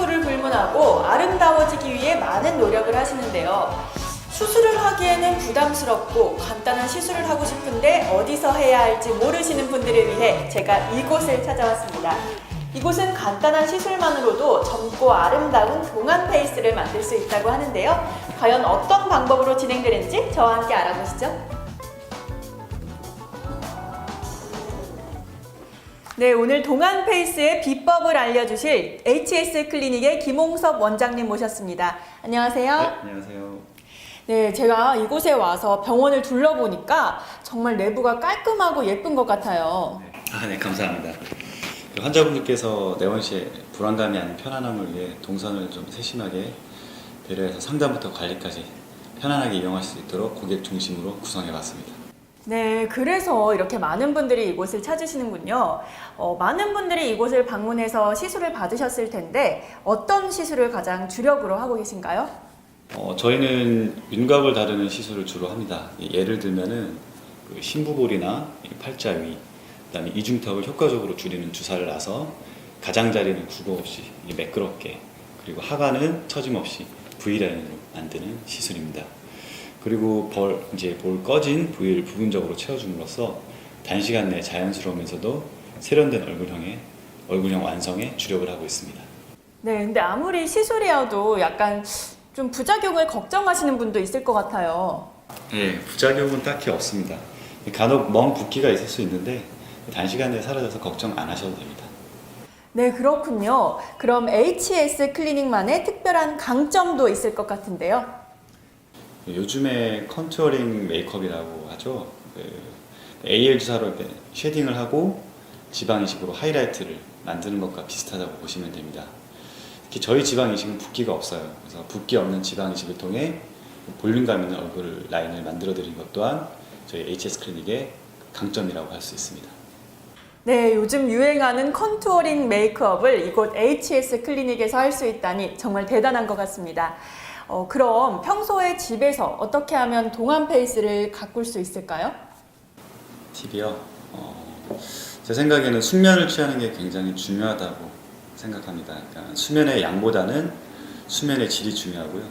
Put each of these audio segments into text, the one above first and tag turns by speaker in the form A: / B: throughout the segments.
A: 피부를 불문하고 아름다워지기 위해 많은 노력을 하시는데요. 수술을 하기에는 부담스럽고 간단한 시술을 하고 싶은데 어디서 해야 할지 모르시는 분들을 위해 제가 이곳을 찾아왔습니다. 이곳은 간단한 시술만으로도 젊고 아름다운 동안 페이스를 만들 수 있다고 하는데요. 과연 어떤 방법으로 진행되는지 저와 함께 알아보시죠. 네, 오늘 동안 페이스의 비법을 알려주실 HS 클리닉의 김홍섭 원장님 모셨습니다. 안녕하세요.
B: 네, 안녕하세요.
A: 네, 제가 이곳에 와서 병원을 둘러보니까 정말 내부가 깔끔하고 예쁜 것 같아요.
B: 네, 감사합니다. 환자분들께서 내원 시에 불안감이 아닌 편안함을 위해 동선을 좀 세심하게 배려해서 상담부터 관리까지 편안하게 이용하실 수 있도록 고객 중심으로 구성해봤습니다.
A: 네, 그래서 이렇게 많은 분들이 이곳을 찾으시는군요. 많은 분들이 이곳을 방문해서 시술을 받으셨을 텐데 어떤 시술을 가장 주력으로 하고 계신가요?
B: 저희는 윤곽을 다루는 시술을 주로 합니다. 예를 들면은 그 심부볼이나 팔자 위, 그다음에 이중턱을 효과적으로 줄이는 주사를 놔서 가장자리는 구고 없이 매끄럽게, 그리고 하관은 처짐 없이 V라인으로 만드는 시술입니다. 그리고 볼 꺼진 부위를 부분적으로 채워줌으로써 단시간 내에 자연스러우면서도 세련된 얼굴형 완성에 주력을 하고 있습니다.
A: 네, 근데 아무리 시술이어도 약간 좀 부작용을 걱정하시는 분도 있을 것 같아요.
B: 네, 부작용은 딱히 없습니다. 간혹 멍 붓기가 있을 수 있는데 단시간 내에 사라져서 걱정 안 하셔도 됩니다.
A: 네, 그렇군요. 그럼 HS 클리닉만의 특별한 강점도 있을 것 같은데요.
B: 요즘에 컨투어링 메이크업이라고 하죠. AL 주사로 이렇게 쉐딩을 하고 지방 이식으로 하이라이트를 만드는 것과 비슷하다고 보시면 됩니다. 특히 저희 지방 이식은 붓기가 없어요. 그래서 붓기 없는 지방 이식을 통해 볼륨감 있는 얼굴 라인을 만들어 드린 것 또한 저희 HS 클리닉의 강점이라고 할 수 있습니다.
A: 네, 요즘 유행하는 컨투어링 메이크업을 이곳 HS 클리닉에서 할 수 있다니 정말 대단한 것 같습니다. 그럼 평소에 집에서 어떻게 하면 동안 페이스를 가꿀 수 있을까요?
B: 팁이요? 제 생각에는 숙면을 취하는 게 굉장히 중요하다고 생각합니다. 그러니까 수면의 양보다는 수면의 질이 중요하고요.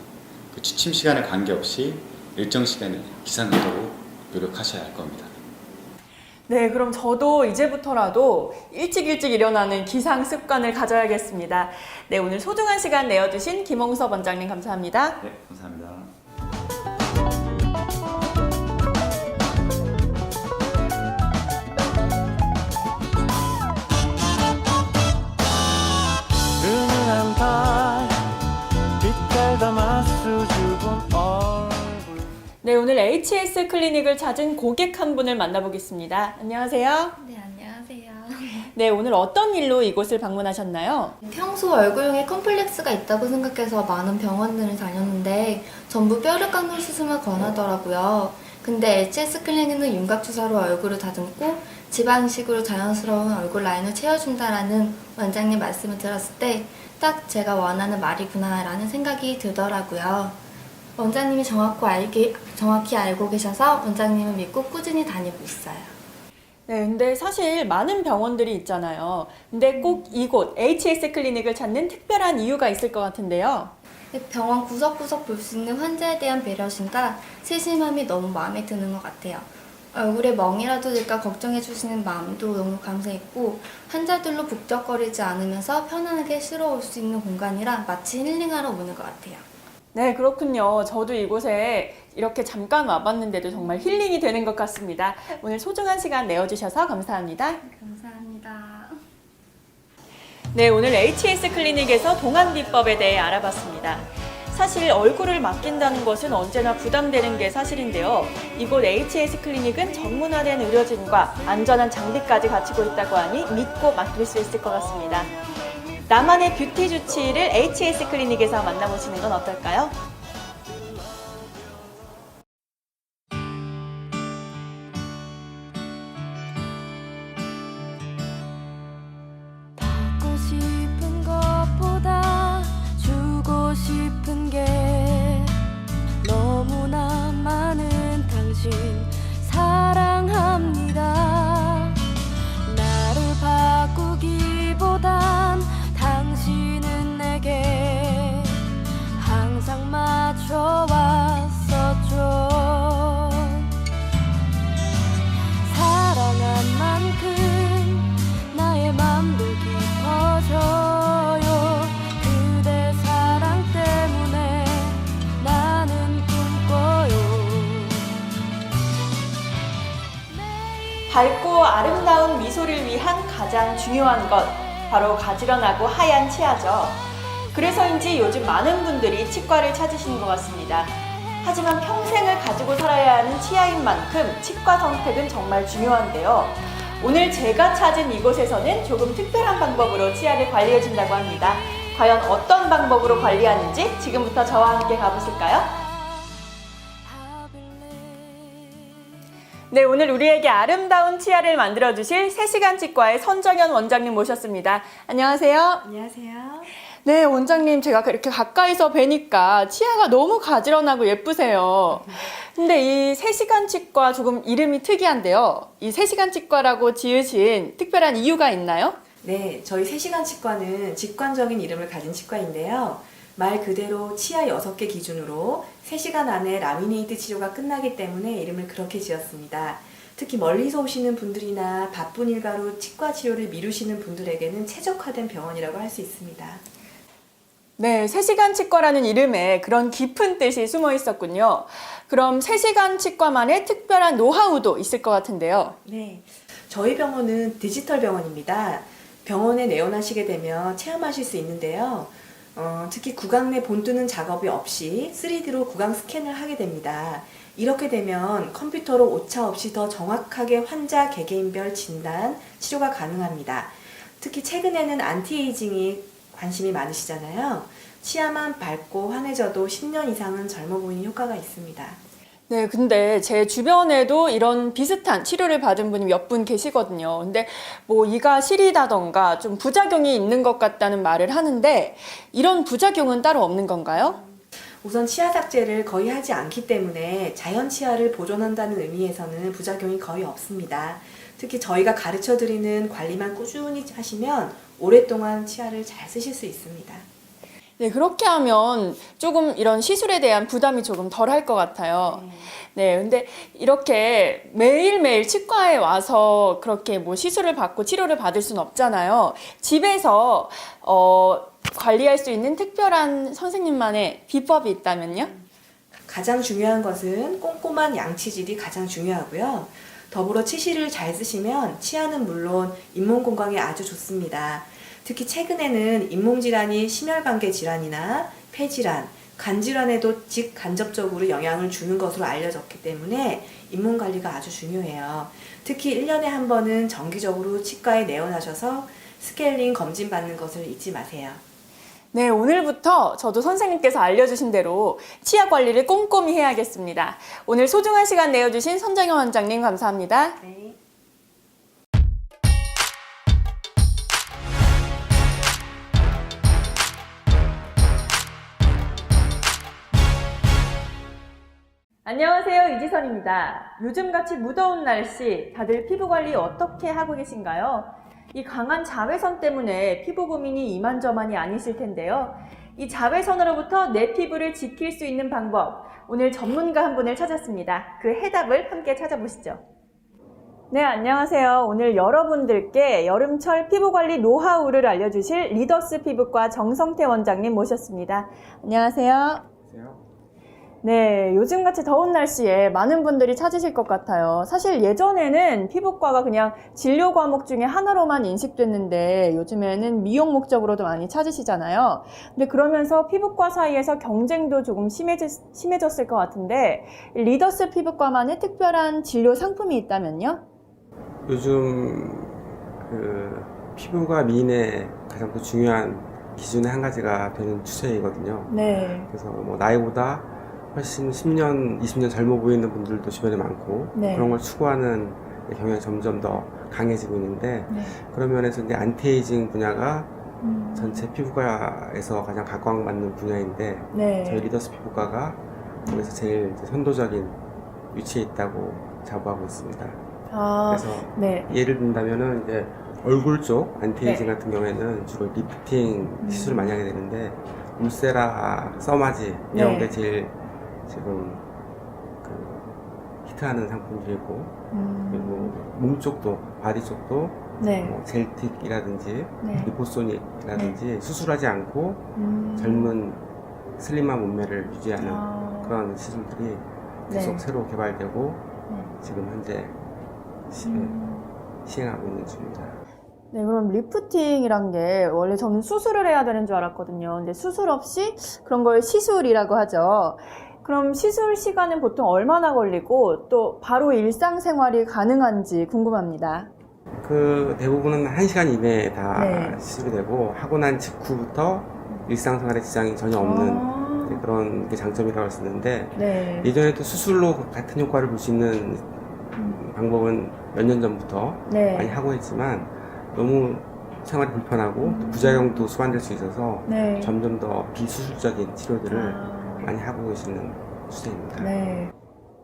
B: 그 취침 시간에 관계없이 일정 시간에 기상하도록 노력하셔야 할 겁니다.
A: 네, 그럼 저도 이제부터라도 일찍 일어나는 기상 습관을 가져야겠습니다. 네, 오늘 소중한 시간 내어주신 김홍섭 원장님 감사합니다.
B: 네, 감사합니다.
C: 은은한 달 빛깔 담아 수줍은 얼굴.
A: 네, 오늘 HS 클리닉을 찾은 고객 한 분을 만나보겠습니다. 안녕하세요.
D: 네, 안녕하세요.
A: 네, 오늘 어떤 일로 이곳을 방문하셨나요?
D: 평소 얼굴형에 컴플렉스가 있다고 생각해서 많은 병원들을 다녔는데 전부 뼈를 깎는 수술만 권하더라고요. 근데 HS 클리닉은 윤곽 주사로 얼굴을 다듬고 지방식으로 자연스러운 얼굴 라인을 채워준다라는 원장님 말씀을 들었을 때 딱 제가 원하는 말이구나 라는 생각이 들더라고요. 원장님이 정확히 알고 계셔서 원장님을 믿고 꾸준히 다니고 있어요.
A: 네, 근데 사실 많은 병원들이 있잖아요. 근데 꼭 이곳 HS 클리닉을 찾는 특별한 이유가 있을 것 같은데요.
D: 병원 구석구석 볼 수 있는 환자에 대한 배려심과 세심함이 너무 마음에 드는 것 같아요. 얼굴에 멍이라도 들까 걱정해 주시는 마음도 너무 감사했고 환자들로 북적거리지 않으면서 편안하게 쉬러 올 수 있는 공간이라 마치 힐링하러 오는 것 같아요.
A: 네, 그렇군요. 저도 이곳에 이렇게 잠깐 와봤는데도 정말 힐링이 되는 것 같습니다. 오늘 소중한 시간 내어주셔서 감사합니다.
D: 감사합니다.
A: 네, 오늘 HS 클리닉에서 동안 비법에 대해 알아봤습니다. 사실 얼굴을 맡긴다는 것은 언제나 부담되는 게 사실인데요. 이곳 HS 클리닉은 전문화된 의료진과 안전한 장비까지 갖추고 있다고 하니 믿고 맡길 수 있을 것 같습니다. 나만의 뷰티 주치의를 HS 클리닉에서 만나보시는 건 어떨까요?
E: 받고 싶은 것보다 주고 싶은 게 너무나 많은 당신 사랑합니다. 나를 바꾸기보단 당신은 내게
A: 밝고 아름다운 미소를 위한 가장 중요한 것, 바로 가지런하고 하얀 치아죠. 그래서인지 요즘 많은 분들이 치과를 찾으시는 것 같습니다. 하지만 평생을 가지고 살아야 하는 치아인 만큼 치과 선택은 정말 중요한데요. 오늘 제가 찾은 이곳에서는 조금 특별한 방법으로 치아를 관리해준다고 합니다. 과연 어떤 방법으로 관리하는지 지금부터 저와 함께 가보실까요? 네, 오늘 우리에게 아름다운 치아를 만들어주실 3시간 치과의 선정연 원장님 모셨습니다. 안녕하세요.
F: 안녕하세요.
A: 네, 원장님 제가 이렇게 가까이서 뵈니까 치아가 너무 가지런하고 예쁘세요. 근데 이 3시간 치과 조금 이름이 특이한데요. 이 3시간 치과라고 지으신 특별한 이유가 있나요?
F: 네, 저희 3시간 치과는 직관적인 이름을 가진 치과인데요. 말 그대로 치아 6개 기준으로 3시간 안에 라미네이트 치료가 끝나기 때문에 이름을 그렇게 지었습니다. 특히 멀리서 오시는 분들이나 바쁜 일가로 치과 치료를 미루시는 분들에게는 최적화된 병원이라고 할 수 있습니다.
A: 네, 3시간 치과라는 이름에 그런 깊은 뜻이 숨어 있었군요. 그럼 3시간 치과만의 특별한 노하우도 있을 것 같은데요.
F: 네, 저희 병원은 디지털 병원입니다. 병원에 내원하시게 되면 체험하실 수 있는데요. 특히 구강 내 본뜨는 작업이 없이 3D로 구강 스캔을 하게 됩니다. 이렇게 되면 컴퓨터로 오차 없이 더 정확하게 환자 개개인별 진단, 치료가 가능합니다. 특히 최근에는 안티에이징이 관심이 많으시잖아요. 치아만 밝고 환해져도 10년 이상은 젊어 보이는 효과가 있습니다.
A: 네, 근데 제 주변에도 이런 비슷한 치료를 받은 분이 몇 분 계시거든요. 근데 뭐 이가 시리다던가 좀 부작용이 있는 것 같다는 말을 하는데 이런 부작용은 따로 없는 건가요?
F: 우선 치아 삭제를 거의 하지 않기 때문에 자연 치아를 보존한다는 의미에서는 부작용이 거의 없습니다. 특히 저희가 가르쳐드리는 관리만 꾸준히 하시면 오랫동안 치아를 잘 쓰실 수 있습니다.
A: 네, 그렇게 하면 조금 이런 시술에 대한 부담이 조금 덜 할 것 같아요. 네, 근데 이렇게 매일매일 치과에 와서 그렇게 뭐 시술을 받고 치료를 받을 수는 없잖아요. 집에서 관리할 수 있는 특별한 선생님만의 비법이 있다면요?
F: 가장 중요한 것은 꼼꼼한 양치질이 가장 중요하고요. 더불어 치실을 잘 쓰시면 치아는 물론 잇몸 건강에 아주 좋습니다. 특히 최근에는 잇몸질환이 심혈관계 질환이나 폐질환, 간질환에도 직간접적으로 영향을 주는 것으로 알려졌기 때문에 잇몸 관리가 아주 중요해요. 특히 1년에 한 번은 정기적으로 치과에 내원하셔서 스케일링 검진 받는 것을 잊지 마세요.
A: 네, 오늘부터 저도 선생님께서 알려주신 대로 치아 관리를 꼼꼼히 해야겠습니다. 오늘 소중한 시간 내어주신 선정연 원장님 감사합니다.
F: 네.
A: 안녕하세요, 이지선입니다. 요즘같이 무더운 날씨 다들 피부 관리 어떻게 하고 계신가요? 이 강한 자외선 때문에 피부 고민이 이만저만이 아니실 텐데요. 이 자외선으로부터 내 피부를 지킬 수 있는 방법, 오늘 전문가 한 분을 찾았습니다. 그 해답을 함께 찾아보시죠. 네, 안녕하세요. 오늘 여러분들께 여름철 피부관리 노하우를 알려주실 리더스 피부과 정성태 원장님 모셨습니다. 안녕하세요. 네, 요즘같이 더운 날씨에 많은 분들이 찾으실 것 같아요. 사실 예전에는 피부과가 그냥 진료 과목 중에 하나로만 인식됐는데 요즘에는 미용 목적으로도 많이 찾으시잖아요. 근데 그러면서 피부과 사이에서 경쟁도 조금 심해졌을 것 같은데 리더스 피부과만의 특별한 진료 상품이 있다면요?
G: 요즘 피부가 미인의 가장 또 중요한 기준의 한 가지가 되는 추세이거든요.
A: 네.
G: 그래서 뭐 나이보다 훨씬 10년, 20년 젊어 보이는 분들도 주변에 많고
A: 네.
G: 그런 걸 추구하는 경향이 점점 더 강해지고 있는데
A: 네.
G: 그런 면에서 이제 안티에이징 분야가 전체 피부과에서 가장 각광받는 분야인데
A: 네.
G: 저희 리더스 피부과가 거기서 제일 이제 선도적인 위치에 있다고 자부하고 있습니다. 그래서
A: 네.
G: 예를 든다면은 이제 얼굴 쪽 안티에이징
A: 네.
G: 같은 경우에는 주로 리프팅 시술을 많이 하게 되는데 울세라, 써마지 이런
A: 네.
G: 게 제일 지금 히트하는 상품들이고 그리고 몸 쪽도 바디 쪽도
A: 네.
G: 뭐 젤틱이라든지
A: 네.
G: 리포소닉이라든지 수술하지 않고 젊은 슬림한 몸매를 유지하는 그런 시술들이 계속
A: 네.
G: 새로 개발되고
A: 네.
G: 지금 현재 시행하고 있는 중입니다.
A: 네, 그럼 리프팅이란 게 원래 저는 수술을 해야 되는 줄 알았거든요. 근데 수술 없이 그런 걸 시술이라고 하죠. 그럼 시술 시간은 보통 얼마나 걸리고 또 바로 일상생활이 가능한지 궁금합니다.
G: 그 대부분은 1시간 이내에 다
A: 네.
G: 시술이 되고 하고 난 직후부터 일상생활에 지장이 전혀 없는 그런 게 장점이라고 할 수 있는데
A: 네.
G: 예전에도 수술로 같은 효과를 볼 수 있는 방법은 몇 년 전부터
A: 네.
G: 많이 하고 있지만 너무 생활이 불편하고 또 부작용도 수반될 수 있어서
A: 네.
G: 점점 더 비수술적인 치료들을
A: 아.
G: 많이 하고 계시는 추세입니다.
A: 네.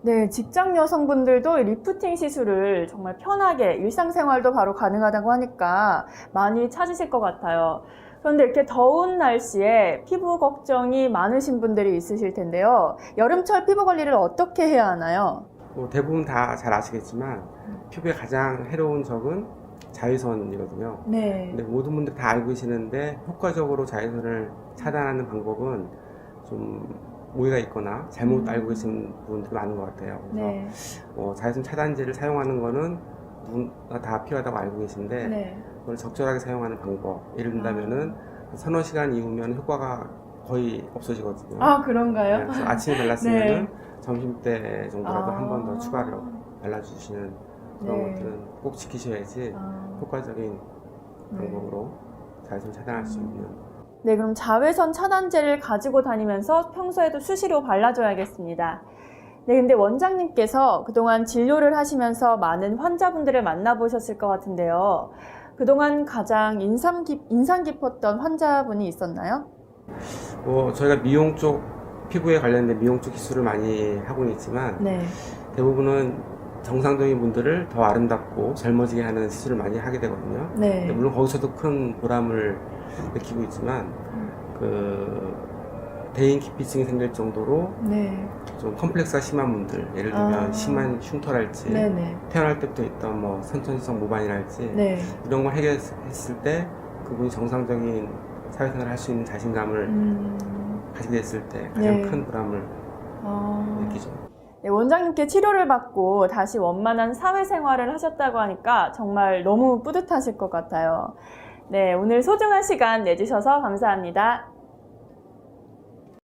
A: 네, 직장 여성분들도 이 리프팅 시술을 정말 편하게 일상생활도 바로 가능하다고 하니까 많이 찾으실 것 같아요. 그런데 이렇게 더운 날씨에 피부 걱정이 많으신 분들이 있으실 텐데요. 여름철 피부 관리를 어떻게 해야 하나요?
G: 뭐 대부분 다 잘 아시겠지만 피부에 가장 해로운 적은 자외선이거든요.
A: 네.
G: 근데 모든 분들 다 알고 계시는데 효과적으로 자외선을 차단하는 방법은 좀 오해가 있거나 잘못 알고 계신 분들이 많은 것 같아요. 그래서
A: 네.
G: 자외선 차단제를 사용하는 거는 누구나 다 필요하다고 알고 계신데
A: 네.
G: 그걸 적절하게 사용하는 방법, 예를 든다면은 서너 시간 이후면 효과가 거의 없어지거든요.
A: 아, 그런가요?
G: 네, 그래서 아침에 발랐으면은
A: 네.
G: 점심때 정도라도
A: 아.
G: 한 번 더 추가로 발라주시는 그런
A: 네.
G: 것들은 꼭 지키셔야지
A: 아.
G: 효과적인
A: 네.
G: 방법으로 자외선 차단할 수 있는.
A: 네, 그럼 자외선 차단제를 가지고 다니면서 평소에도 수시로 발라줘야겠습니다. 네, 근데 원장님께서 그동안 진료를 하시면서 많은 환자분들을 만나보셨을 것 같은데요. 그동안 가장 인상 깊었던 환자분이 있었나요?
G: 저희가 미용 쪽 피부에 관련된 미용 쪽 기술을 많이 하고는 있지만
A: 네.
G: 대부분은 정상적인 분들을 더 아름답고 젊어지게 하는 시술을 많이 하게 되거든요.
A: 네.
G: 물론 거기서도 큰 보람을 느끼고 있지만 그 대인기피증이 생길 정도로
A: 네.
G: 좀 컴플렉스가 심한 분들, 예를 들면
A: 아.
G: 심한 흉터랄지
A: 네네.
G: 태어날 때부터 있던 뭐 선천성 모반이랄지
A: 네.
G: 이런 걸 해결했을 때 그분이 정상적인 사회생활을 할 수 있는 자신감을 가지게 됐을 때 가장
A: 네.
G: 큰 보람을
A: 아.
G: 느끼죠.
A: 네, 원장님께 치료를 받고 다시 원만한 사회생활을 하셨다고 하니까 정말 너무 뿌듯하실 것 같아요. 네, 오늘 소중한 시간 내주셔서 감사합니다.